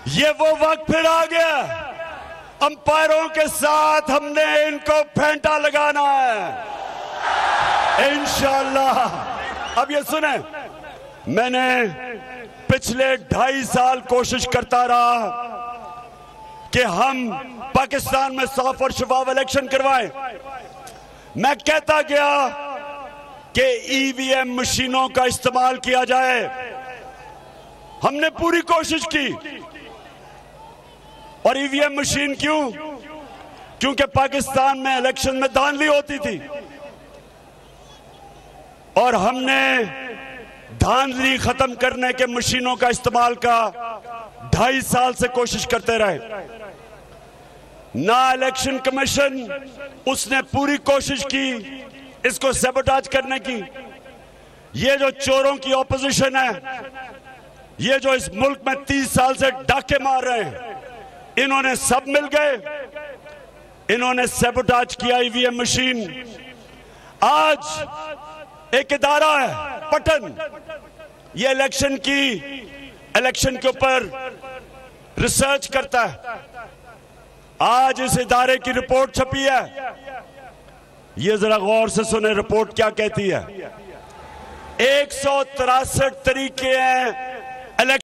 ये वो वक्त फिर आ गया, अंपायरों के साथ हमने इनको फेंटा लगाना है इंशाअल्लाह। अब ये सुने, मैंने पिछले 2.5 साल कोशिश करता रहा कि हम पाकिस्तान में साफ और शफाफ इलेक्शन करवाएं। मैं कहता गया कि ईवीएम मशीनों का इस्तेमाल किया जाए। हमने पूरी कोशिश की। और ईवीएम मशीन क्यों? क्योंकि पाकिस्तान में इलेक्शन में धांधली होती थी और हमने धांधली खत्म करने के मशीनों का इस्तेमाल का 2.5 साल से कोशिश करते रहे। ना इलेक्शन कमीशन, उसने पूरी कोशिश की इसको सैबोटाज करने की। ये जो चोरों की ऑपोजिशन है, ये जो इस मुल्क में 30 साल से डाके मार रहे हैं, इन्होंने सब मिल गए, इन्होंने सैबोटाज किया ईवीएम मशीन। आज एक इदारा है पटन, ये इलेक्शन के ऊपर रिसर्च करता है। आज इस इदारे की रिपोर्ट छपी है, ये जरा गौर से सुने रिपोर्ट क्या कहती है। 163 तरीके हैं